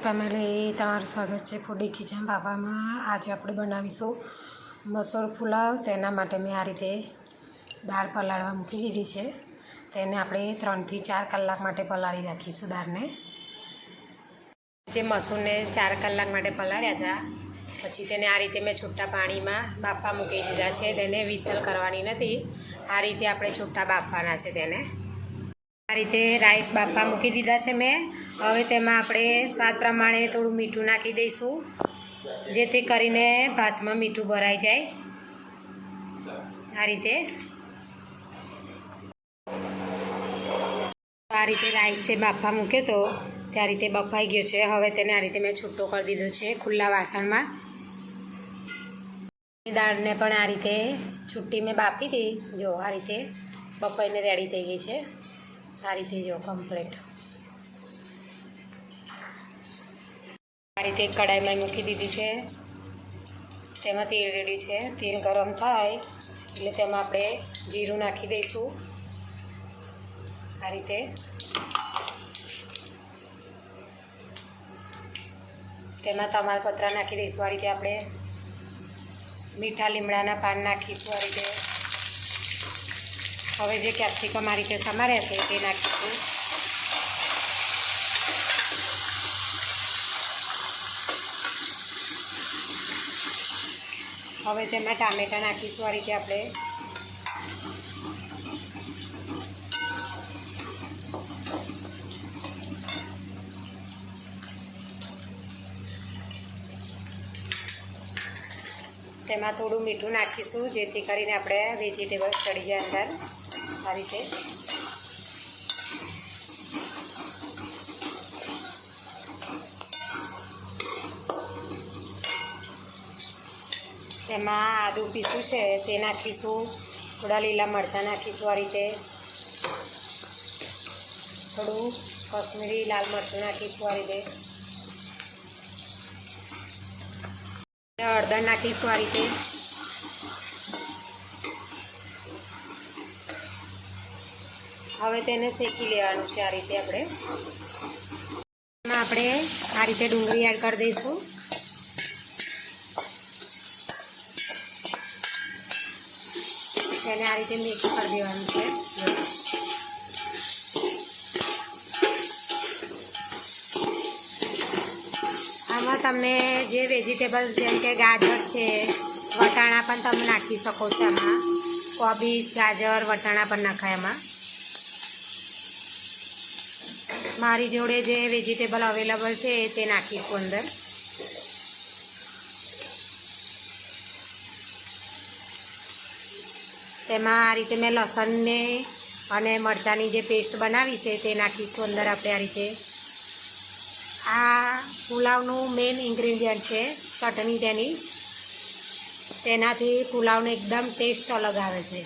Family, તમારું સ્વાગત છે ફૂડી કિચન બાબામાં। આજે આપણે બનાવીશું મસૂર પુલાવ। તેના માટે મેં આ રીતે દાળ પલાળવા મૂકી દીધી છે। તેને આપણે 3 થી 4 કલાક માટે પલાળી રાખીશું દાળને। જે મસૂરને 4 કલાક માટે પલાળ્યા હતા, પછી તેને આ રીતે મેં છૂટા પાણીમાં બાફવા મૂકી દીધા છે। તેને વિસલ કરવાની નથી, આ રીતે આપણે છૂટા બાફવાના છે તેને। આ રીતે રાઈસ બાફવા મૂકી દીધા છે મેં। હવે તેમાં આપણે સ્વાદ પ્રમાણે થોડું મીઠું નાખી દઈશું, જેથી કરીને ભાતમાં મીઠું ભરાઈ જાય। આ રીતે રાઈસ છે બાફવા મૂક્યો તો તે રીતે બફાઈ ગયો છે। હવે તેને આ રીતે મેં છૂટો કરી દીધો છે ખુલ્લા વાસણમાં। દાળને પણ આ રીતે છૂટી મેં બાફી હતી, જો આ રીતે બફાઈને રેડી થઈ ગઈ છે। આ રીતે જો કમ્પ્લીટ આ રીતે કઢાઈમાં મૂકી દીધી છે। તેમાં તેલ રેડી છે। તેલ ગરમ થાય એટલે તેમાં આપણે જીરું નાખી દઈશું। આ રીતે તેમાં તમાલપત્ર નાખી દઈશું। આ રીતે આપણે મીઠા લીમડાના પાન નાખીશું। આ રીતે હવે જે કેપ્સિકમ આ રીતે સમાર્યા છે તે નાખીશું। હવે તેમાં ટામેટાં નાખીશું। આ રીતે આપણે તેમાં થોડું મીઠું નાખીશું, જેથી કરીને આપણે વેજીટેબલ ચડી જાય અંદર। આ રીતે તેમાં આદું પીસું છે તે નાખીશું। થોડા લીલા મરચાં નાખીશું। આ રીતે થોડું કશ્મીરી લાલ મરચું નાખીશું। આ રીતે હળદર નાખીશું। આ રીતે હવે તેને શેકી લેવાનું છે। આ રીતે આપણે આ રીતે ડુંગળી એડ કરી દઈશું। તેને આ રીતે મિક્સ કરી દેવાનું છે। આમાં તમને જે વેજીટેબલ્સ જેમ કે ગાજર છે, વટાણા પણ તમે નાખી શકો છો। આમાં કોબીજ, ગાજર, વટાણા પણ નખાય એમાં। મારી જોડે જે વેજીટેબલ અવેલેબલ છે તે નાખીશું અંદર। તેમાં આ રીતે મેં લસણને અને મરચાંની જે પેસ્ટ બનાવી છે તે નાખીશું અંદર આપણે। આ રીતે આ પુલાવનું મેઇન ઇન્ગ્રેડિયન્ટ છે ચટણી તેની, તેનાથી પુલાવનો એકદમ ટેસ્ટ અલગ આવે છે।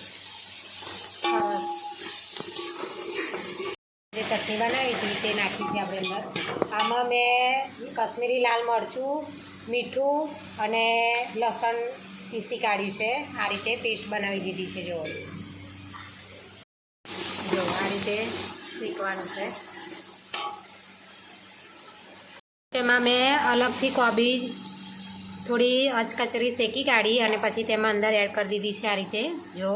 જે ચટણી બનાવી હતી તે નાખી છે આપણે અંદર। આમાં મેં કશ્મીરી લાલ મરચું, મીઠું અને લસણ પીસી કાઢ્યું છે। આ રીતે પેસ્ટ બનાવી દીધી છે। જો આ રીતે શીખવાનું છે। તેમાં મેં અલગથી કોબીજ થોડી અચકચરી શેકી કાઢી અને પછી તેમાં અંદર એડ કરી દીધી છે। આ રીતે જો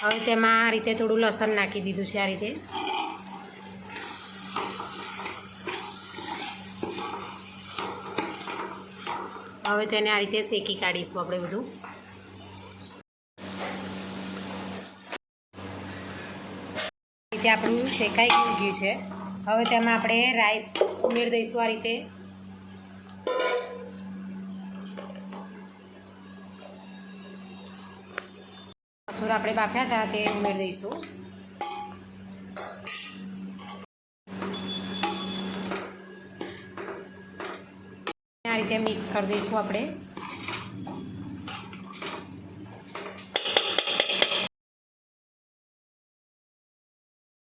હવે તેમાં આ રીતે થોડું લસણ નાખી દીધું છે। આ રીતે હવે તેને આ રીતે શેકી કાઢીશું આપણે બધું। આ રીતે આપણું શેકાઈ ગયું છે। હવે તેમાં આપણે રાઈસ ઉમેરી દઈશું। આ રીતે મસૂર આપણે બાફ્યા હતા તે ઉમેરી દઈશું। આ રીતે મિક્સ કરી દઈશું આપણે।